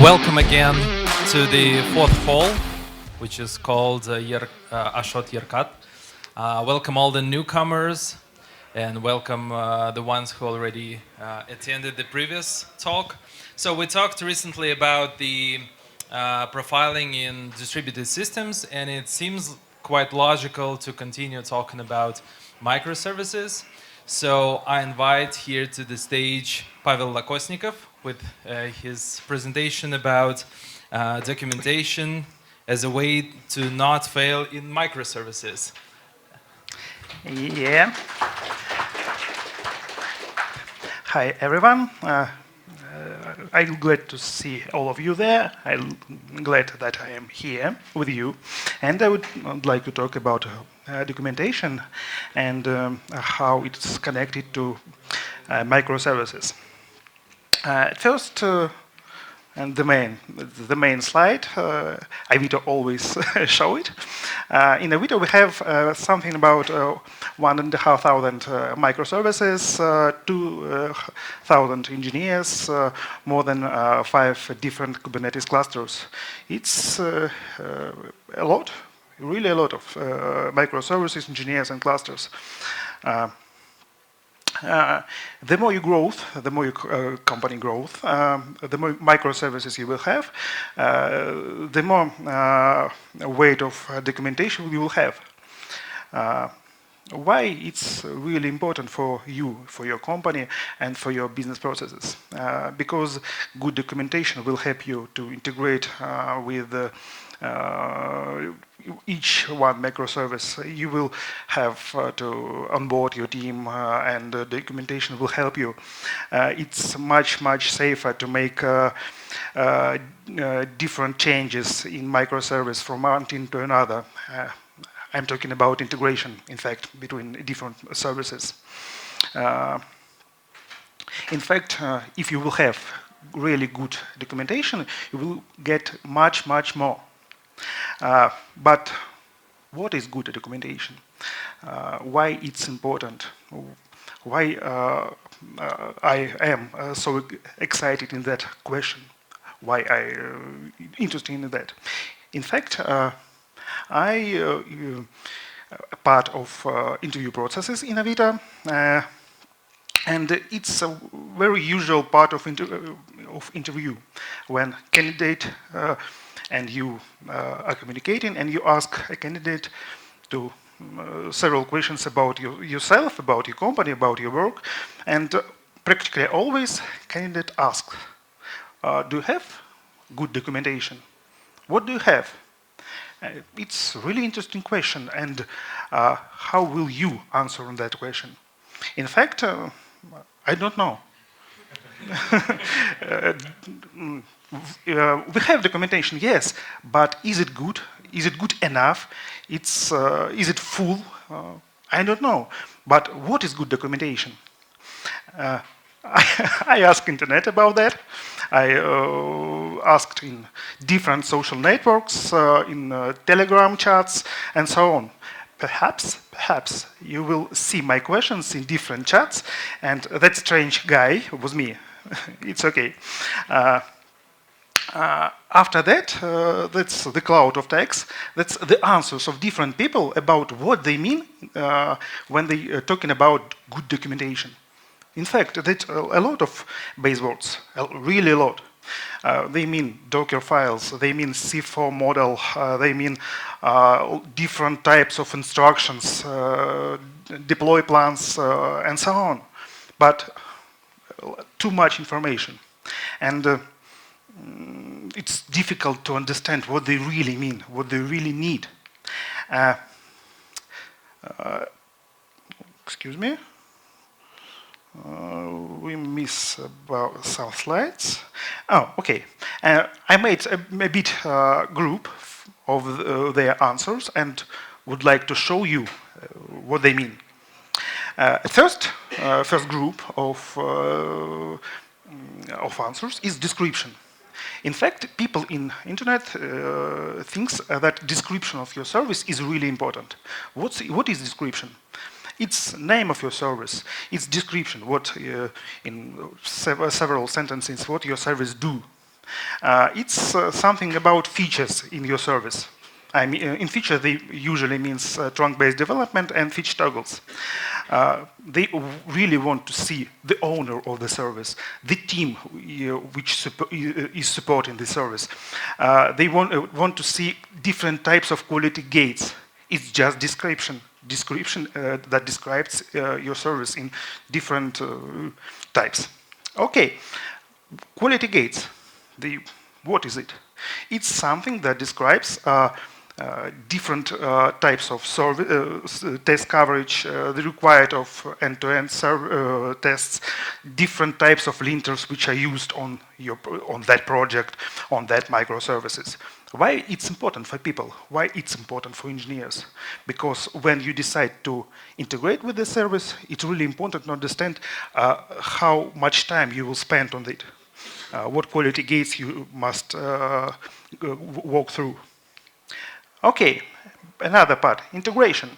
Welcome again to the fourth hall, which is called Ashot Yerkat. Welcome all the newcomers, and welcome the ones who already attended the previous talk. So we talked recently about the profiling in distributed systems, and it seems quite logical to continue talking about microservices. So I invite here to the stage Pavel Lakosnikov with his presentation about documentation as a way to not fail in microservices. Yeah. Hi, everyone. I'm glad to see all of you there. I'm glad that I am here with you. And I would like to talk about documentation and how it's connected to microservices. First, and the main slide, Avito always show it. In Avito, we have something about 1,500 microservices, 2,000 engineers, more than 5 different Kubernetes clusters. It's a lot, really a lot of microservices, engineers, and clusters. The more you grow, the more your company grows, the more microservices you will have, the more weight of documentation you will have. Why it's really important for you, for your company, and for your business processes? Because good documentation will help you to integrate with each one microservice. You will have to onboard your team, and the documentation will help you. It's much safer to make different changes in microservice from one team to another. I'm talking about integration, in fact, between different services. In fact, if you will have really good documentation, you will get much more. But what is good documentation? Why it's important? Why I am so excited in that question? Why I interested in that? In fact, I part of interview processes in Avito, and it's a very usual part of interview when candidate and you are communicating, and you ask a candidate to several questions about yourself, about your company, about your work, and practically always candidate asks, do you have good documentation? What do you have? It's a really interesting question, and how will you answer on that question? In fact, I don't know. We have documentation, yes, but is it good? Is it good enough? Is it full? I don't know. But what is good documentation? I asked internet about that. I asked in different social networks, in Telegram chats, and so on. Perhaps you will see my questions in different chats, and that strange guy was me. It's okay. After that, that's the cloud of text. That's the answers of different people about what they mean when they are talking about good documentation. In fact, that's a lot of base words, really a lot. They mean Docker files, they mean C4 model, they mean different types of instructions, deploy plans, and so on. But too much information. And it's difficult to understand what they really mean, what they really need. Excuse me. We miss about some slides. Oh, okay. I made a bit group of their answers and would like to show you what they mean. First group of answers is description. In fact, people in internet thinks that description of your service is really important. What is description? It's name of your service. It's description. What in several sentences what your service do. It's something about features in your service. I mean, in feature, they usually means trunk-based development and feature toggles. They really want to see the owner of the service, the team which is supporting the service. They want to see different types of quality gates. It's just description that describes your service in different types. Okay, quality gates. What is it? It's something that describes different types of test coverage, the required of end-to-end tests, different types of linters which are used on that project, on that microservices. Why it's important for people? Why it's important for engineers? Because when you decide to integrate with the service, it's really important to understand how much time you will spend on it, what quality gates you must walk through. Okay, another part, integration.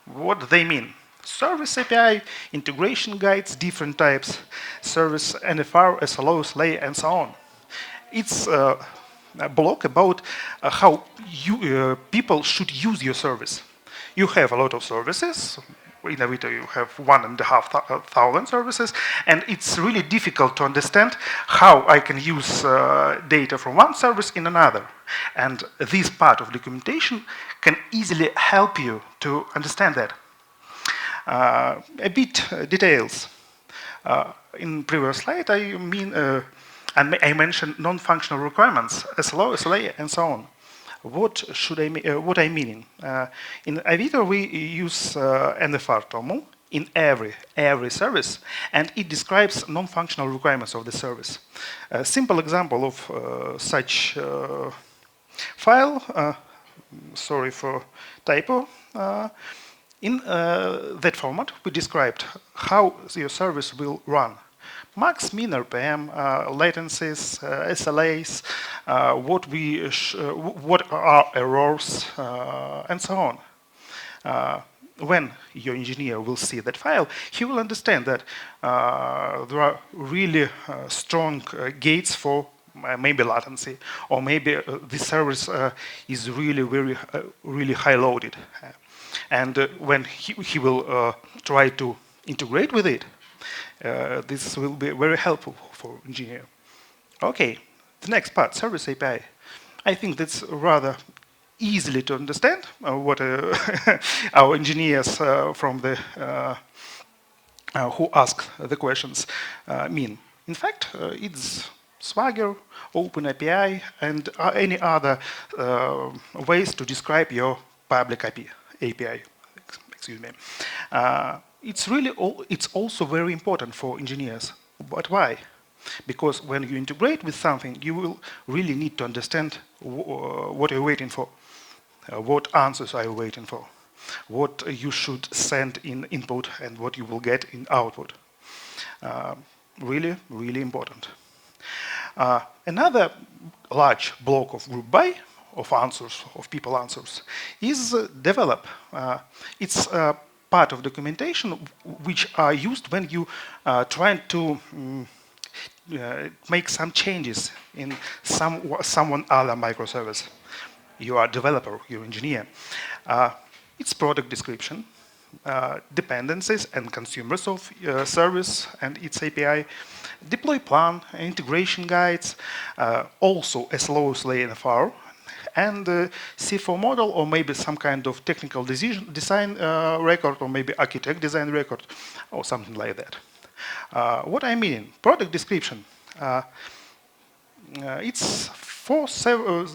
What do they mean? Service API, integration guides, different types, service NFR, SLO, SLA, and so on. It's a block about how people should use your service. You have a lot of services. In Avito, you have 1,500 services, and it's really difficult to understand how I can use data from one service in another. And this part of documentation can easily help you to understand that. A bit details. In previous slide, I mentioned non-functional requirements, SLO, SLA, and so on. What I mean? In Avito, we use NFR TOML in every service, and it describes non-functional requirements of the service. A simple example of such file, sorry for typo, in that format, we described how your service will run. Max, min, RPM, latencies, SLAs, what are errors, and so on. When your engineer will see that file, he will understand that there are really strong gates for maybe latency, or maybe the service is really high loaded. And when he will try to integrate with it, this will be very helpful for engineer. Okay, the next part, service API. I think that's rather easily to understand what our engineers from the who ask the questions mean. In fact, it's Swagger, OpenAPI, and any other ways to describe your public API. Excuse me. It's also very important for engineers. But why? Because when you integrate with something, you will really need to understand what you're waiting for, what answers are you waiting for, what you should send in input and what you will get in output. Really, really important. Another large block of group by, of answers, of people answers, is develop. It's part of documentation which are used when you trying to make some changes in someone other microservice. You are a developer, you're an engineer. It's product description, dependencies and consumers of service and its API, deploy plan, integration guides, also SLO, SLA, and FR, and C4 model, or maybe some kind of technical design record, or maybe architect design record, or something like that. What I mean, product description. It's four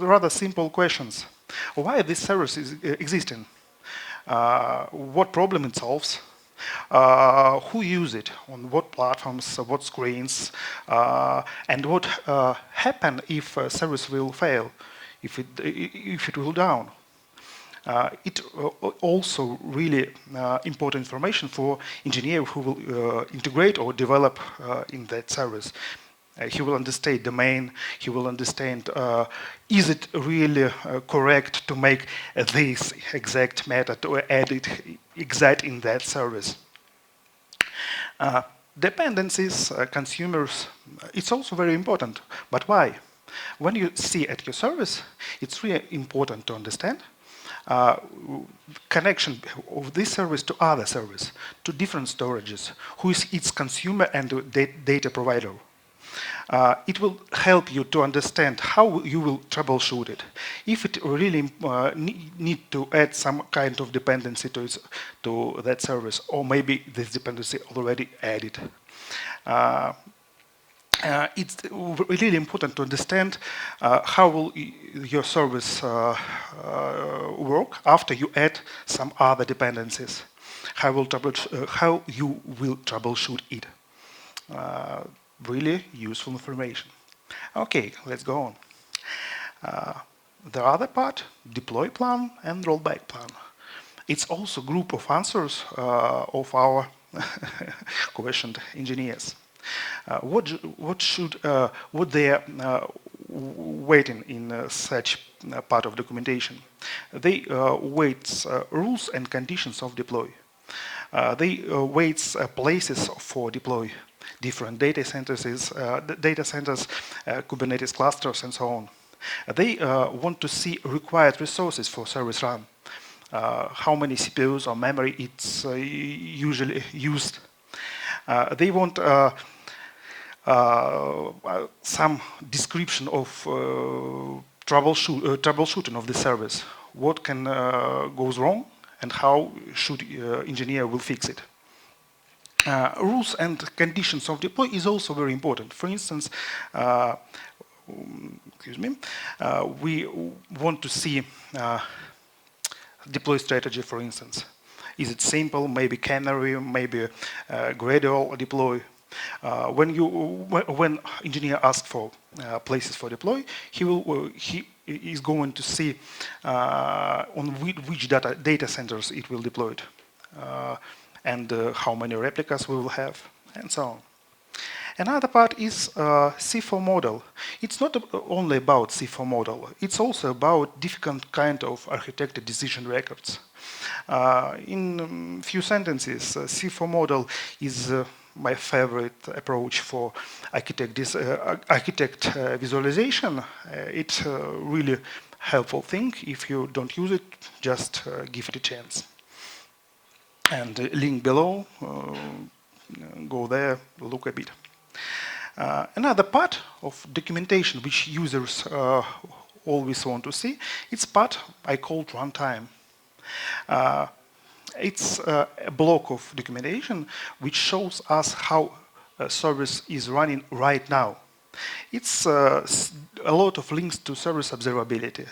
rather simple questions. Why this service is existing? What problem it solves? Who use it? On what platforms? What screens? And what happen if a service will fail? If it will down? It also really important information for engineer who will integrate or develop in that service. He will understand domain, he will understand is it really correct to make this exact method or add it exact in that service. Dependencies, consumers, it's also very important. But why? When you see at your service, it's really important to understand uh, connection of this service to other service, to different storages, who is its consumer and data provider. It will help you to understand how you will troubleshoot it. If it really need to add some kind of dependency to that service, or maybe this dependency already added. It's really important to understand how will your service work after you add some other dependencies. How you will troubleshoot it. Really useful information. Okay, let's go on. The other part, deploy plan and rollback plan. It's also a group of answers of our questioned engineers. What they are waiting in such part of documentation? They wait rules and conditions of deploy. They wait places for deploy, different data centers, Kubernetes clusters, and so on. They want to see required resources for service run. How many CPUs or memory it's usually used. They want some description of troubleshooting of the service. What can goes wrong and how should engineer will fix it. Rules and conditions of deploy is also very important. For instance, we want to see deploy strategy, for instance. Is it simple, maybe canary, maybe gradual deploy? When engineer asks for places for deploy, he is going to see on which data centers it will deploy it, and how many replicas we will have, and so on. Another part is C4 model. It's not only about C4 model. It's also about different kind of architected decision records. In few sentences, C4 model is my favorite approach for architect visualization. It's a really helpful thing. If you don't use it, just give it a chance. And link below, go there, look a bit. Another part of documentation which users always want to see, it's part I called runtime. It's a block of documentation which shows us how a service is running right now. It's a lot of links to service observability.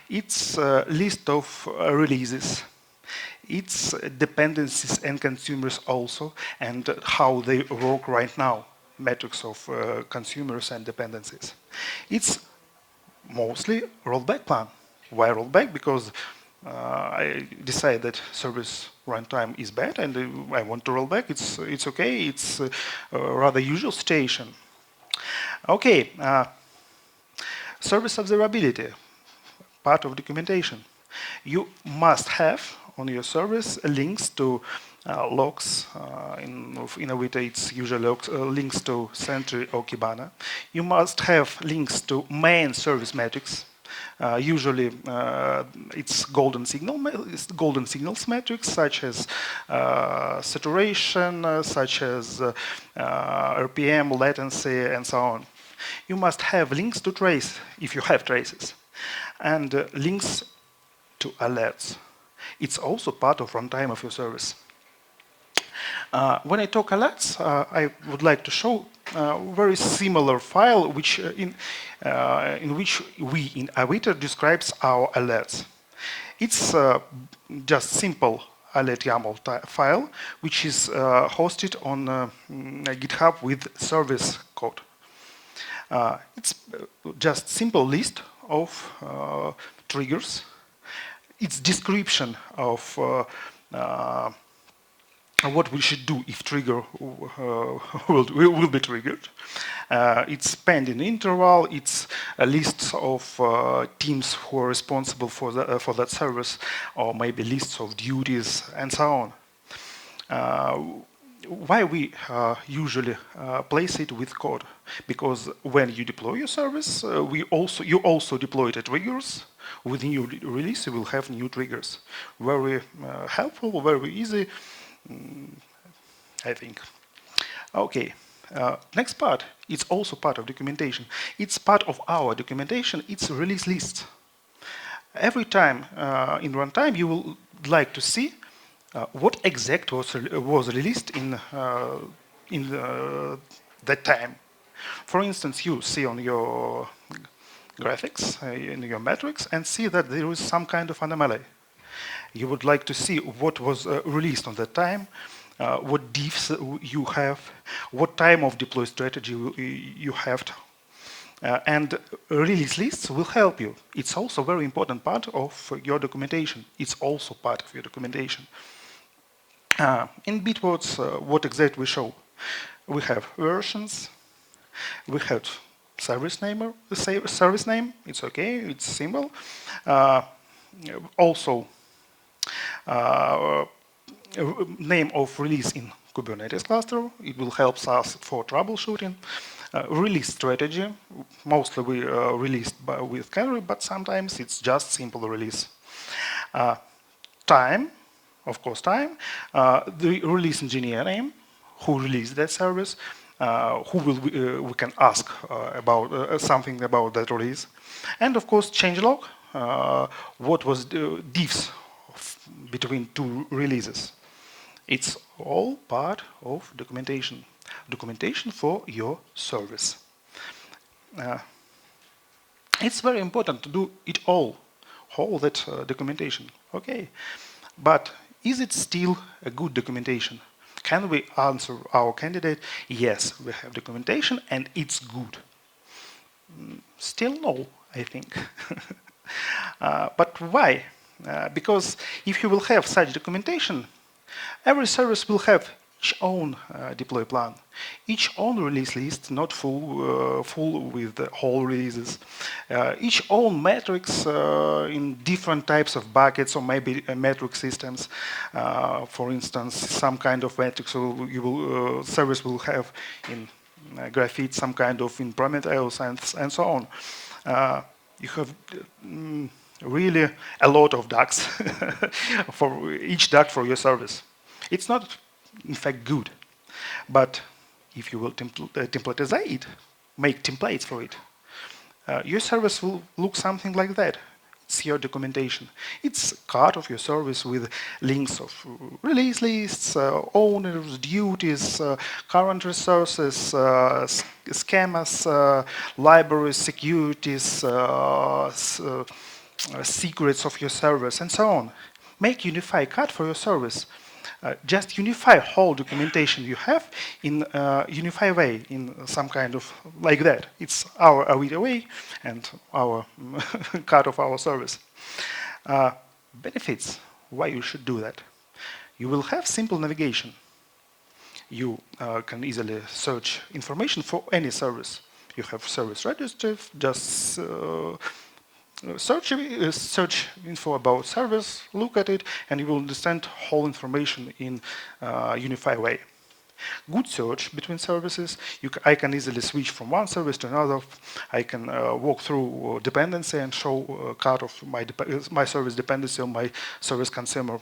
It's a list of releases. It's dependencies and consumers also, and how they work right now, metrics of consumers and dependencies. It's mostly rollback plan. Why rollback? Because I decide that service runtime is bad and I want to roll back. It's okay. It's a rather usual situation. Okay, service observability, part of documentation. You must have on your service links to logs. In Avito, it's usually links to Sentry or Kibana. You must have links to main service metrics. Usually, it's golden signals metrics such as saturation, such as RPM, latency, and so on. You must have links to trace if you have traces, and links to alerts. It's also part of runtime of your service. When I talk alerts, I would like to show a very similar file which in which we in Avito describes our alerts. It's just simple alert YAML file which is hosted on GitHub with service code. It's just simple list of triggers. It's description of what we should do if trigger will be triggered. It's pending interval. It's a list of teams who are responsible for that service, or maybe lists of duties and so on. why we usually place it with code? Because when you deploy your service, you also deploy the triggers. With new release, you will have new triggers. Very helpful, very easy, I think. Okay, next part, it's also part of documentation. It's part of our documentation, it's release lists. Every time in runtime, you will like to see what exact was released in that time. For instance, you see on your graphics, in your metrics, and see that there is some kind of anomaly. You would like to see what was released on that time, what diffs you have, what time of deploy strategy you have. And release lists will help you. It's also a very important part of your documentation. It's also part of your documentation. In Bitwords, what exactly we show? We have versions, we have service name, it's okay, it's simple. Also, name of release in Kubernetes cluster, it will help us for troubleshooting. Release strategy, mostly we released with canary, but sometimes it's just simple release. Time, of course time, the release engineer name, who released that service, we can ask about something about that release. And of course changelog, what was the diffs between two releases. It's all part of documentation. Documentation for your service. It's very important to do it all that documentation. Okay, but is it still a good documentation? Can we answer our candidate? Yes, we have documentation and it's good. Still no, I think. But why? Because if you will have such documentation, every service will have its own deploy plan, each own release list, not full with the whole releases, each own metrics in different types of buckets or maybe metric systems. For instance, some kind of metrics service will have in Graphite, some kind of in Prometheus, and so on. You have really a lot of ducks for each duck for your service. It's not, in fact, good. But if you will templatize it, make templates for it, your service will look something like that. It's your documentation. It's part of your service with links of release lists, owners, duties, current resources, schemas, libraries, securities, secrets of your service, and so on. Make UNIFY cut for your service. Just unify whole documentation you have in UNIFY way, in some kind of like that. It's our Avito way and our cut of our service. Benefits, why you should do that? You will have simple navigation. You can easily search information for any service. You have service register, just search info about service, look at it, and you will understand whole information in UNIFY way. Good search between services. I can easily switch from one service to another. I can walk through dependency and show a card of my service dependency on my service consumer.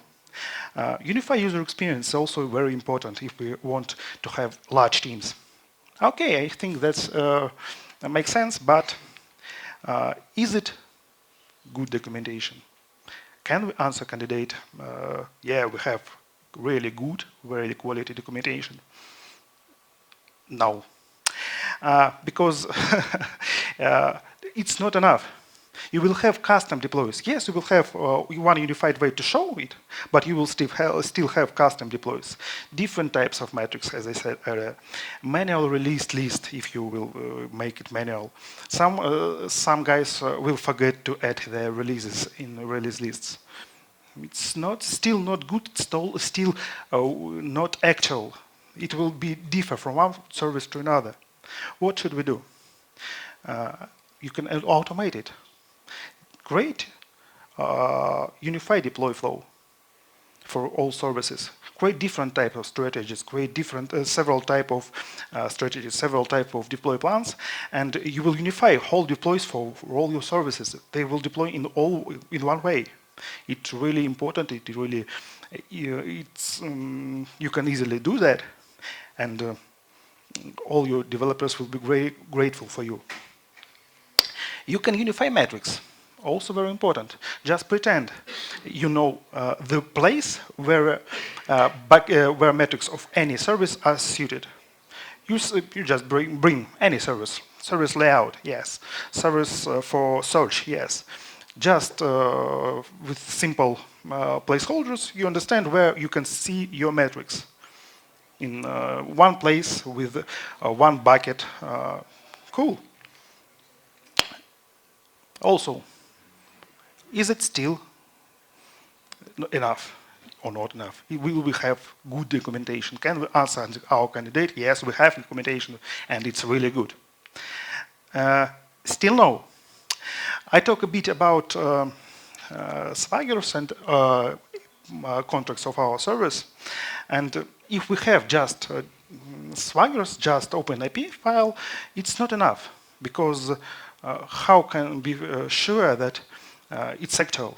UNIFY user experience is also very important if we want to have large teams. Okay, I think that makes sense, but is it good documentation? Can we answer candidate, yeah, we have really good, very quality documentation? No, because it's not enough. You will have custom deploys. Yes, you will have one unified way to show it, but you will still have custom deploys. Different types of metrics, as I said earlier. Manual release list, if you will make it manual. Some guys will forget to add their releases in release lists. It's still not good, still not actual. It will be differ from one service to another. What should we do? You can automate it. Great unified deploy flow for all services. create different type of strategies, create different several type of strategies, several type of deploy plans, and you will unify whole deploys for all your services. They will deploy in one way. It's really important. It really you can easily do that, and all your developers will be grateful for you. You can unify metrics. Also very important. Just pretend you know the place where metrics of any service are suited. You just bring any service. Service layout, yes. Service for search, yes. Just with simple placeholders, you understand where you can see your metrics. In one place with one bucket. Cool. Also, is it still enough or not enough? Will we have good documentation? Can we answer our candidate? Yes, we have documentation, and it's really good. Still no. I talk a bit about swaggers and contracts of our service. And if we have just swaggers, just OpenAPI file, it's not enough. Because how can we be sure that it's actual?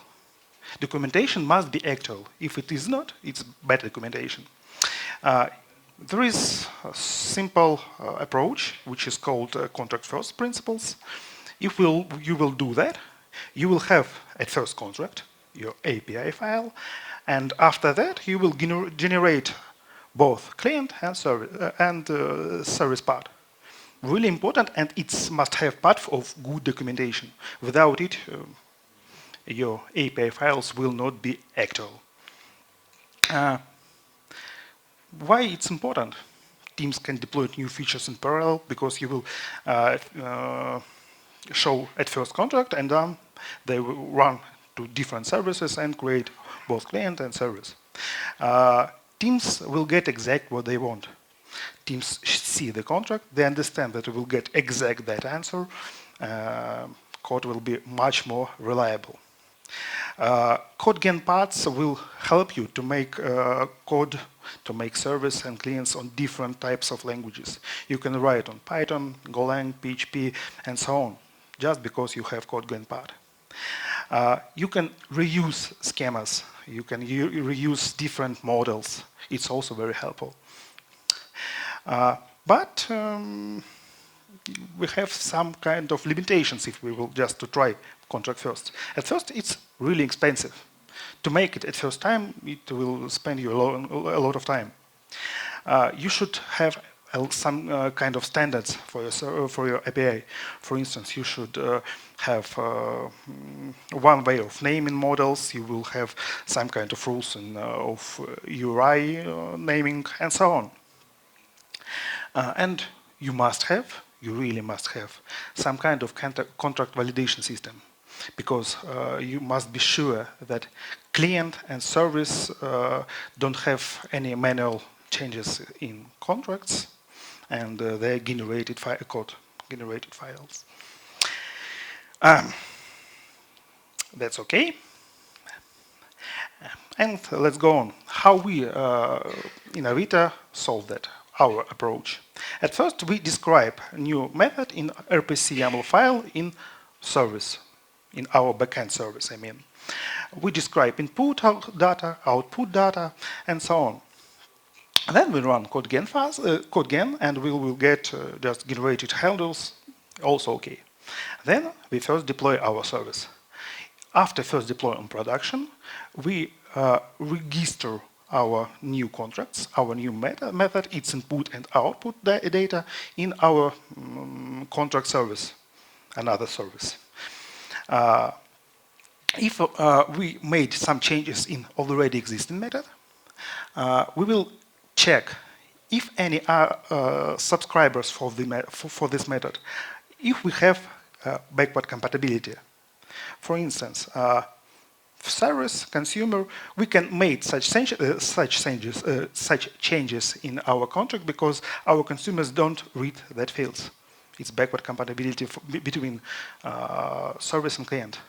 Documentation must be actual. If it is not, it's bad documentation. There is a simple approach, which is called contract first principles. If you will do that, you will have at first contract, your API file, and after that, you will generate both client and service part. Really important, and it must have part of good documentation. Without it, your API files will not be actual. Why it's important? Teams can deploy new features in parallel because you will show at first contract, and then they will run to different services and create both client and service. Teams will get exact what they want. Teams see the contract, they understand that it will get exact that answer. Code will be much more reliable. Codegen parts will help you to make code, to make service and clients on different types of languages. You can write on Python, Golang, PHP, and so on, just because you have Codegen part. You can reuse schemas. You can reuse different models. It's also very helpful. But we have some kind of limitations if we will just to try contract first. At first, it's really expensive. To make it at first time, it will spend you a lot of time. You should have some kind of standards for your API. For instance, you should have one way of naming models. You will have some kind of rules of URI naming, and so on. And you really must have some kind of contract validation system, because you must be sure that client and service don't have any manual changes in contracts, and they're generated files. That's okay. And let's go on. How we in Avito solve that, our approach. At first, we describe a new method in RPC YAML file in service, in our backend service, I mean. We describe input data, output data, and so on. And then we run Codegen, and we will get just generated handles, also okay. Then we first deploy our service. After first deploy on production, we register our new contracts, our new method, its input and output data in our contract service, another service. If we made some changes in already existing method, we will check if any are subscribers for this method, if we have backward compatibility. For instance, service, consumer, we can make such changes in our contract because our consumers don't read that fields. It's backward compatibility between service and client.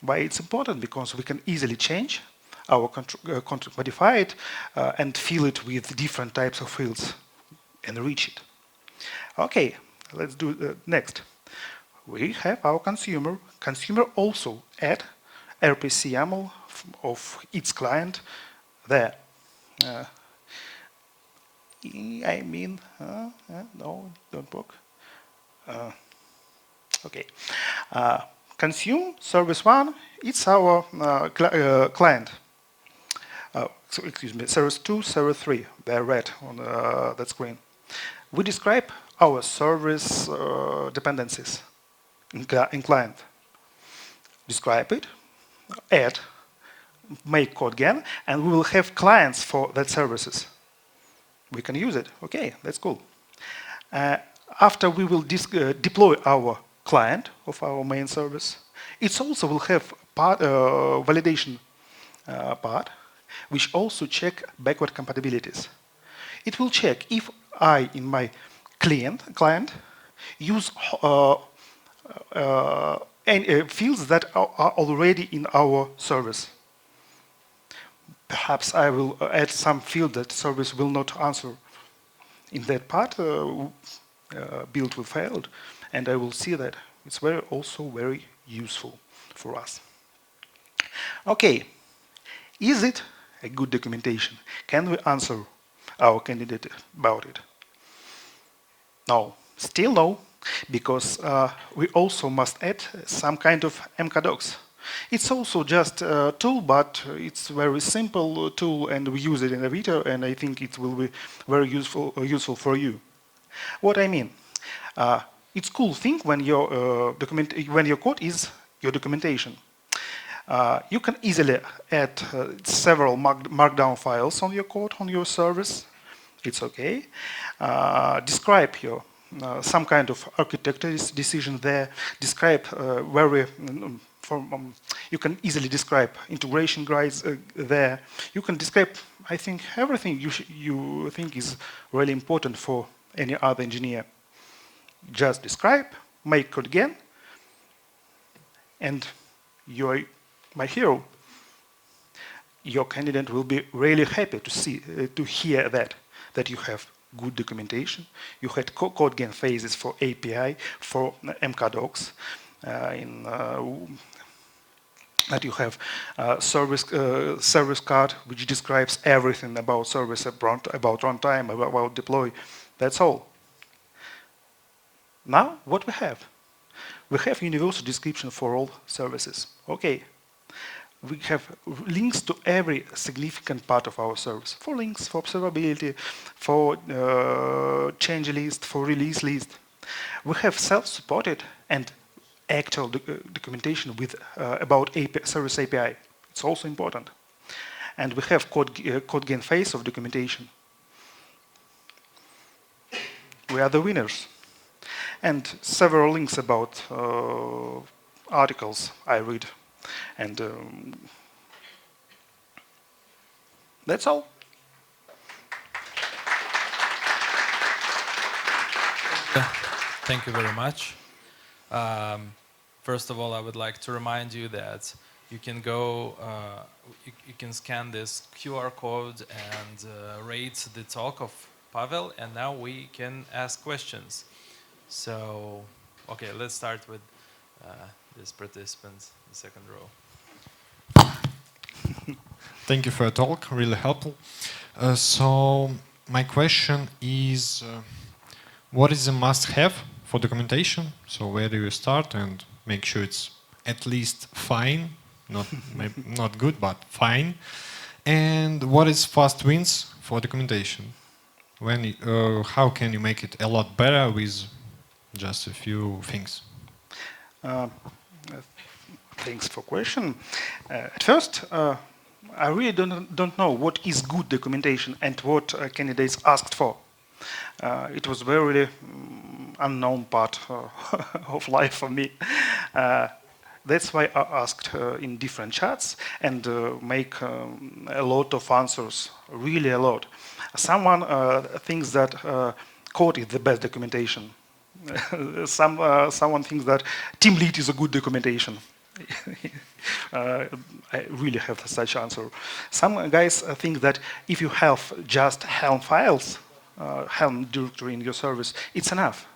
Why it's important? Because we can easily change our contract, modify it, and fill it with different types of fields, enrich it. Okay, let's do next. We have our consumer. Consumer also add RPC YAML of its client there. No, don't work. Okay. Consume service 1, it's our client. So excuse me, service 2, service 3, they're red on that screen. We describe our service dependencies in client. Describe it, add, make Codegen, and we will have clients for that services. We can use it. Okay, that's cool. After we will deploy our client of our main service, it also will have part, validation part, which also check backward compatibilities. It will check if I, in my client use fields that are already in our service. Perhaps I will add some field that service will not answer. In that part, build will fail, and I will see that. It's also very useful for us. Okay, is it a good documentation? Can we answer our candidate about it? No, still no, because we also must add some kind of mkdocs. It's also just a tool, but it's very simple tool, and we use it in Avito, and I think it will be very useful for you. What I mean, it's cool thing when your code is your documentation. You can easily add several markdown files on your code on your service. It's okay. Describe your some kind of architecture decision there. Describe you can easily describe integration guides there. You can describe, I think, everything you think is really important for any other engineer. Just describe, make Codegen, and you're my hero. Your candidate will be really happy to hear that you have good documentation. You had Codegen phases for API, for mkdocs, that you have service card which describes everything about service, about runtime, about deploy. That's all. Now, what we have? We have universal description for all services. Okay. We have links to every significant part of our service. For links, for observability, for change list, for release list. We have self-supported and actual documentation with about service API. It's also important. And we have Codegen phase of documentation. We are the winners. And several links about articles I read. And that's all. Thank you very much. First of all, I would like to remind you that you can go, you can scan this QR code and rate the talk of Pavel, and now we can ask questions. So, okay, let's start with this participant, the second row. Thank you for your talk, really helpful. So my question is, what is a must-have for documentation? So where do you start and make sure it's at least fine, not good, but fine? And what is fast wins for documentation? How can you make it a lot better with just a few things? Thanks for question. At first, I really don't know what is good documentation and what candidates asked for. It was very unknown part of life for me. That's why I asked in different chats and make a lot of answers, really a lot. Someone thinks that code is the best documentation. Someone thinks that team lead is a good documentation. I really have such answer. Some guys think that if you have just Helm files, Helm directory in your service, it's enough.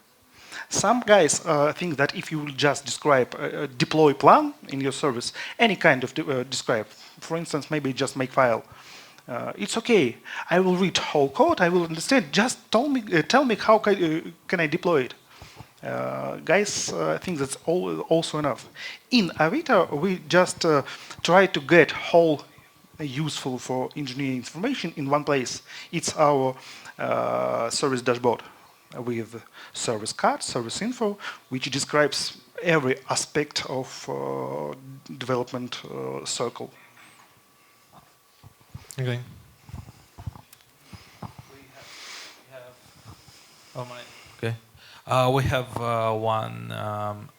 Some guys think that if you will just describe a deploy plan in your service, any kind of describe, for instance, maybe just make file, it's okay. I will read whole code. I will understand. Just tell me how can I deploy it. Guys think that's also enough. In Avito, we just try to get whole useful for engineering information in one place. It's our service dashboard with service card, service info, which describes every aspect of development circle. Okay. Oh my. Okay. We have one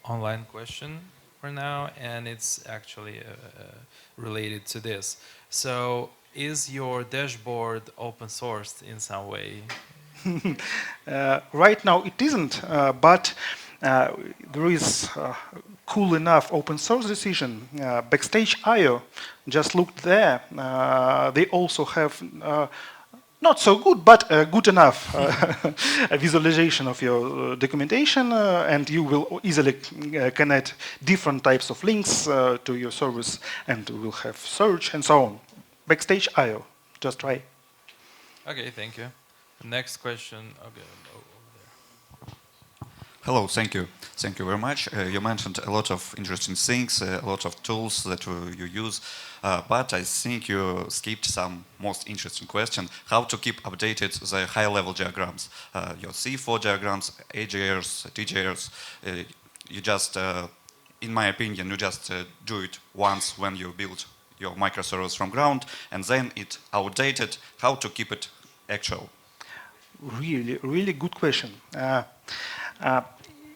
online question for now, and it's actually related to this. So, is your dashboard open sourced in some way? Right now it isn't, but there is cool enough open source decision. Backstage.io, just looked there. They also have not so good, but good enough a visualization of your documentation, and you will easily connect different types of links to your service, and will have search and so on. Backstage.io, just try. Okay, thank you. Next question. Okay, over there. Hello, thank you. Thank you very much. You mentioned a lot of interesting things, a lot of tools that you use, but I think you skipped some most interesting question, how to keep updated the high-level diagrams, your C4 diagrams, AJRs, TJRs. You just, in my opinion, you just do it once when you build your microservice from ground, and then it's outdated. How to keep it actual? Really good question.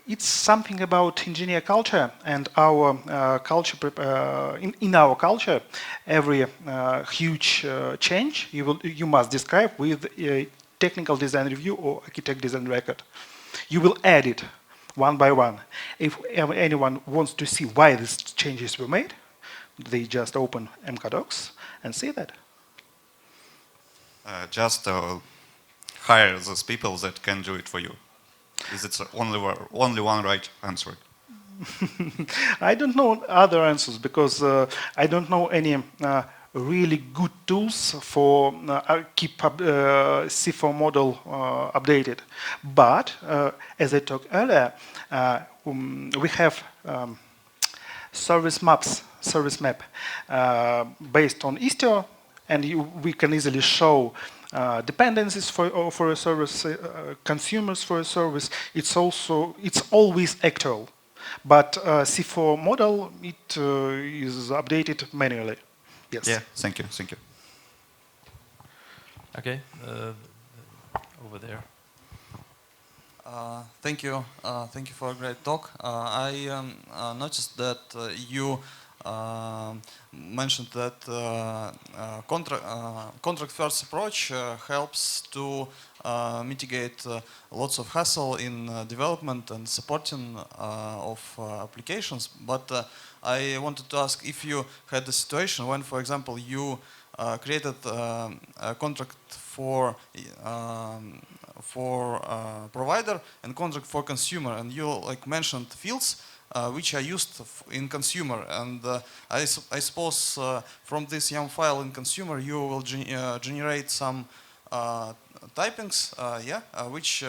It's something about engineer culture and our culture. In our culture, every huge change you must describe with a technical design review or architect design record. You will add it one by one. If anyone wants to see why these changes were made, they just open mkdocs and see that. Just hire those people that can do it for you. Is it only one right answer? I don't know other answers because I don't know any really good tools for keep C4 model updated. But as I talked earlier, we have service map based on Istio, and we can easily show dependencies for a service, consumers for a service. It's always actual, but C4 model is updated manually. Yes. Yeah. Thank you. Thank you. Okay, over there. Thank you. Thank you for a great talk. I noticed that you mentioned that contract first approach helps to mitigate lots of hassle in development and supporting of applications. But I wanted to ask if you had a situation when, for example, you created a contract for provider and contract for consumer, and you mentioned fields which are used in consumer, and I suppose from this YAML file in consumer you will generate some typings, which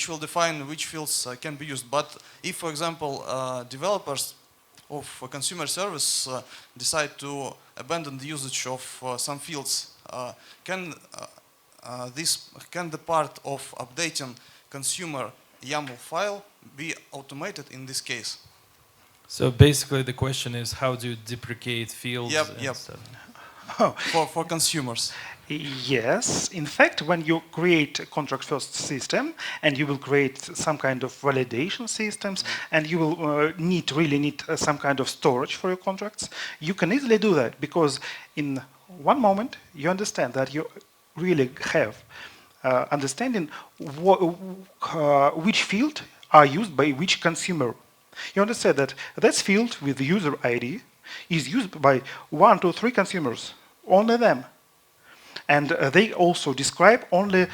will define which fields can be used. But if, for example, developers of a consumer service decide to abandon the usage of some fields, can the part of updating consumer YAML file be automated in this case? So basically the question is how to deprecate fields and stuff. For consumers. Yes, in fact, when you create a contract first system and you will create some kind of validation systems and you will really need some kind of storage for your contracts, you can easily do that because in one moment you understand that you really have understanding which field are used by which consumer. You understand that that field with the user ID is used by 1, 2, 3 consumers, only them. And they also describe only,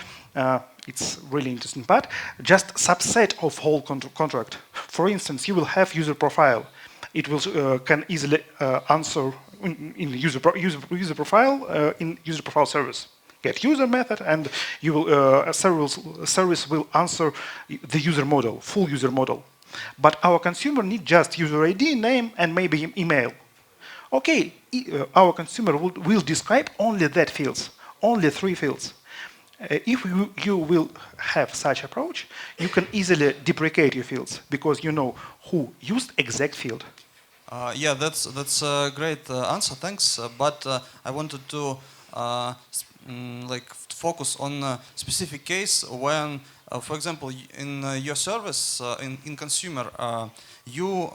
it's really interesting part, just subset of whole contract. For instance, you will have user profile. It will can easily answer in user profile in user profile service. Get user method, and you will service will answer the user model, full user model. But our consumer need just user ID, name, and maybe email. Okay, our consumer will describe only that fields, only 3 fields. If you will have such approach, you can easily deprecate your fields because you know who used exact field. Yeah, that's a great answer. Thanks. But I wanted to like focus on a specific case when, for example, in your service in consumer, you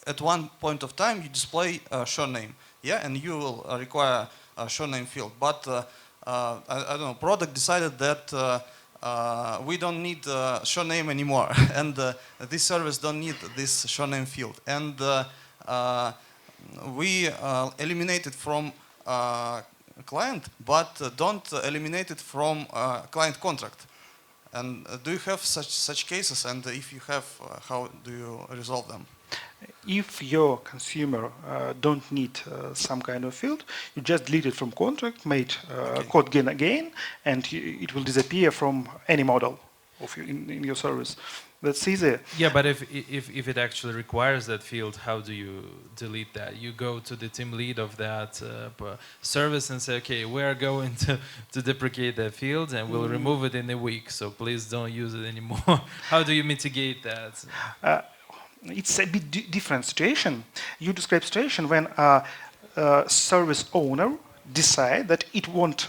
at one point of time you display surname, yeah, and you will require a surname field. But I don't know, product decided that we don't need surname anymore, and this service don't need this surname field, and we eliminate it from client, but don't eliminate it from client contract. And do you have such cases? And if you have, how do you resolve them? If your consumer don't need some kind of field, you just delete it from contract, made Codegen again, and it will disappear from any model of in your service. That's easy. Yeah, but if it actually requires that field, how do you delete that? You go to the team lead of that service and say, okay, we are going to deprecate that field and we'll remove it in a week, so please don't use it anymore. How do you mitigate that? It's a bit different situation. You describe situation when a service owner decide that it won't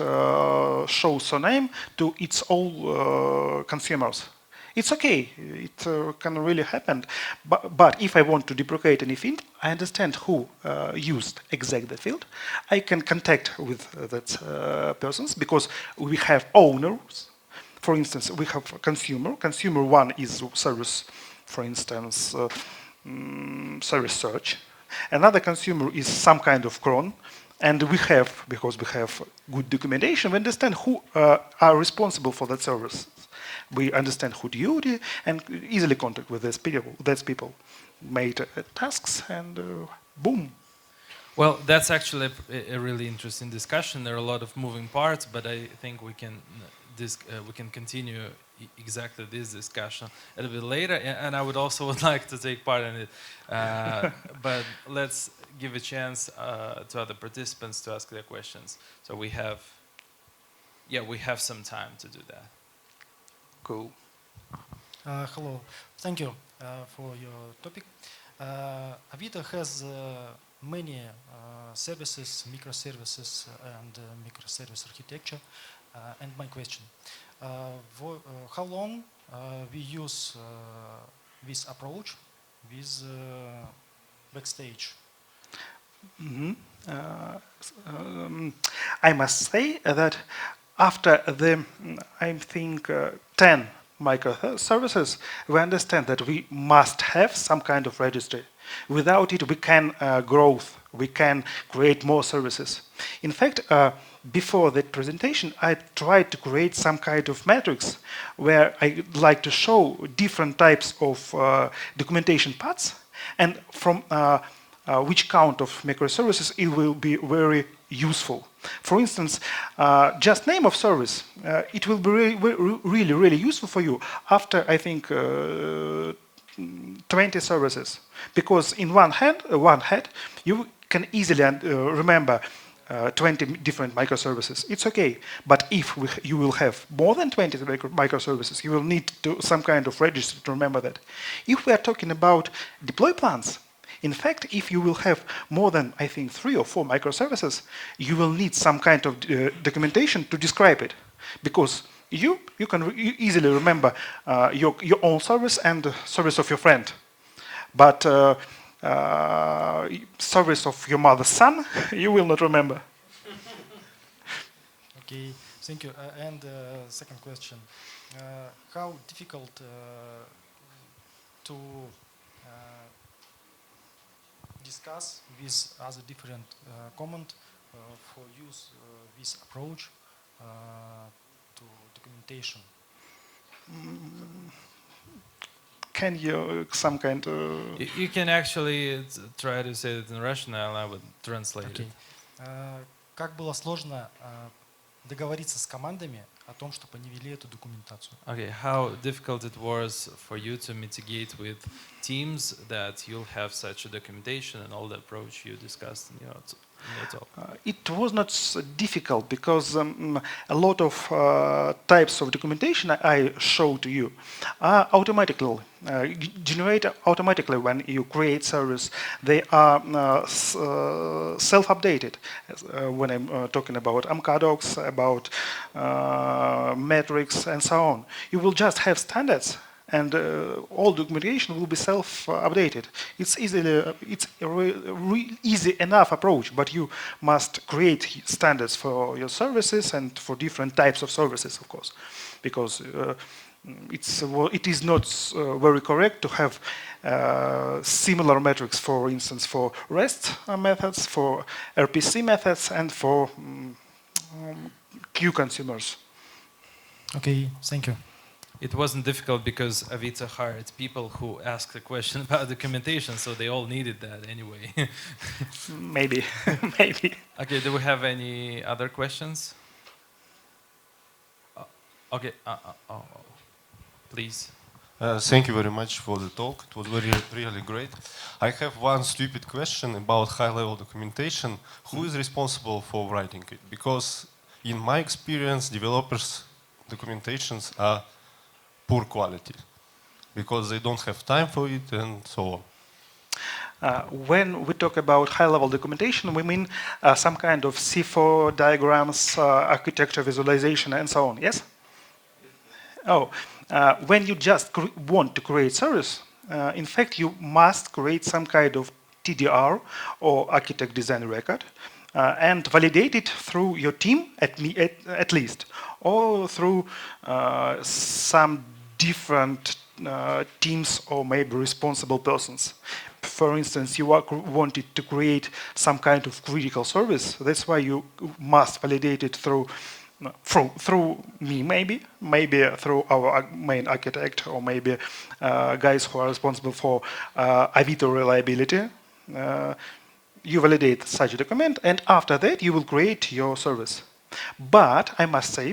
show surname to its all consumers. It's okay, it can really happen. But if I want to deprecate any field, I understand who used exactly the field. I can contact with that persons because we have owners. For instance, we have a consumer. Consumer 1 is service, for instance, service search. Another consumer is some kind of cron. And we have, because we have good documentation, we understand who are responsible for that service. We understand who duty and easily contact with these people. Made tasks and boom. Well, that's actually a really interesting discussion. There are a lot of moving parts, but I think we can continue exactly this discussion a little bit later. And I would also like to take part in it, but let's give a chance to other participants to ask their questions. So we have some time to do that. Cool. Hello. Thank you for your topic. Avito has many services, microservices, and microservice architecture. And my question: how long we use this approach with Backstage? I must say that after the, I think, 10 microservices, we understand that we must have some kind of registry. Without it, we can grow, we can create more services. In fact, before that presentation, I tried to create some kind of matrix where I like to show different types of documentation paths, and from which count of microservices it will be very useful. For instance, just name of service, it will be really useful for you after, I think, 20 services. Because in one head, you can easily remember 20 different microservices. It's okay. But if you will have more than 20 microservices, you will need some kind of registry to remember that. If we are talking about deploy plans, in fact, if you will have more than, I think, 3 or 4 microservices, you will need some kind of documentation to describe it. Because you can easily remember your own service and the service of your friend. But service of your mother's son, you will not remember. Okay, thank you. And second question: how difficult to discuss with other different comment for use this approach to documentation. Can you some kind of... You can actually try to say it in Russian, and I would translate it. Как было сложно договориться с командами о том, чтобы они вели эту документацию? Okay, how difficult it was for you to mitigate with teams that you'll have such a documentation and all the approach you discussed in your talk? It was not so difficult because a lot of types of documentation I show to you are automatically generate automatically when you create service. They are self-updated. When I'm talking about AMCA about metrics and so on, you will just have standards. And all documentation will be self-updated. It's easy enough approach, but you must create standards for your services and for different types of services, of course, because it is not very correct to have similar metrics, for instance, for REST methods, for RPC methods, and for queue consumers. Okay, thank you. It wasn't difficult because Avito hired people who asked a question about documentation, so they all needed that anyway. Maybe, maybe. Okay, do we have any other questions? Okay, please. Thank you very much for the talk. It was really great. I have one stupid question about high-level documentation. Who is responsible for writing it? Because in my experience, developers' documentations are poor quality because they don't have time for it and so on. When we talk about high-level documentation, we mean some kind of C4 diagrams, architecture visualization, and so on, yes? Oh, when you just want to create service, in fact, you must create some kind of TDR or architect design record and validate it through your team at least, or through some different teams or maybe responsible persons. For instance, you wanted to create some kind of critical service. That's why you must validate it through me, maybe through our main architect, or maybe guys who are responsible for Avito reliability. You validate such a document, and after that, you will create your service. But I must say,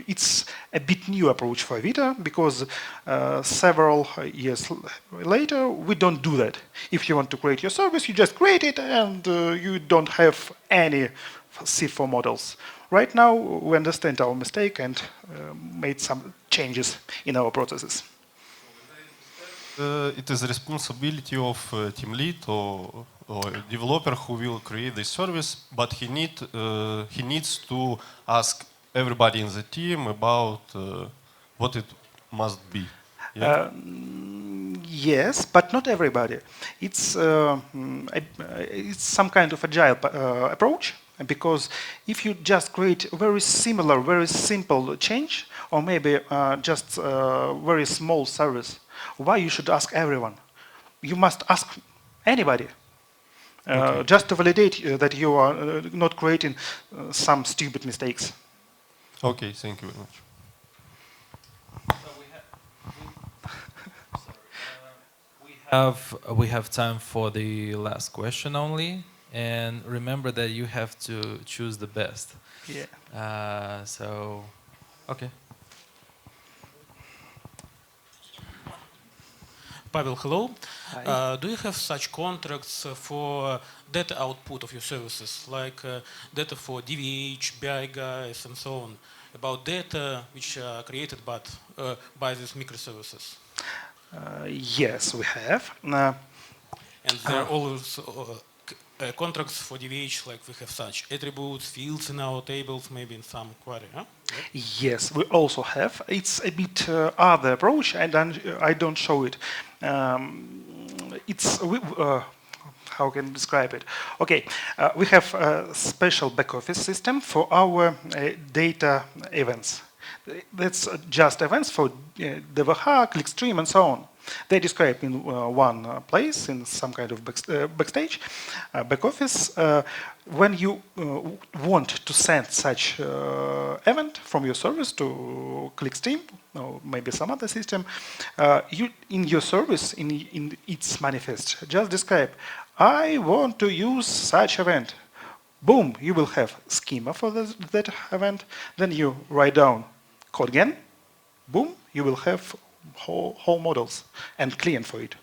it's a bit new approach for Avito because several years later, we don't do that. If you want to create your service, you just create it and you don't have any C4 models. Right now, we understand our mistake and made some changes in our processes. It is the responsibility of team lead or developer who will create the service, but he needs to ask everybody in the team about what it must be. Yeah? Yes, but not everybody. It's some kind of agile approach, because if you just create a very similar, very simple change, or maybe just a very small service, why you should ask everyone? You must ask anybody. Okay. Just to validate that you are not creating some stupid mistakes. Okay, thank you very much. We have time for the last question only, and remember that you have to choose the best. Yeah. So, okay. Pavel, hello. Do you have such contracts for data output of your services, like data for DVH, BI guys, and so on, about data which are created by these microservices? Yes, we have. And there are always contracts for DVH, like we have such attributes, fields in our tables, maybe in some query, huh? Yes, we also have. It's a bit other approach, and I don't show it. How can I describe it? Okay, we have a special back office system for our data events. That's just events for DVH, clickstream, and so on. They describe in one place, in some kind of backstage, back office. When you want to send such event from your service to ClickSteam or maybe some other system, you in your service, in its manifest, just describe, I want to use such event. Boom, you will have schema for that event. Then you write down Codegen. Boom, you will have whole models and client for it.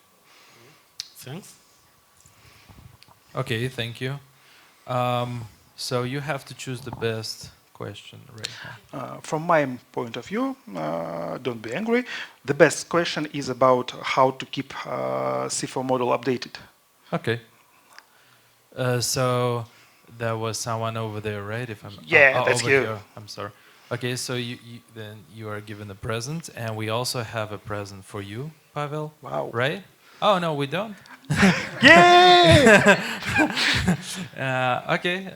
Thanks. Okay, thank you. So you have to choose the best question right now. From my point of view, don't be angry. The best question is about how to keep C4 model updated. Okay. So there was someone over there, right? If I'm That's over you. here. I'm sorry. Okay, so then you are given a present, and we also have a present for you, Pavel. Wow. Right? Oh no, we don't. Yeah! Okay.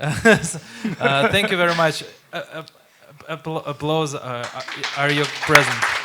Thank you very much. Applause. Are you present?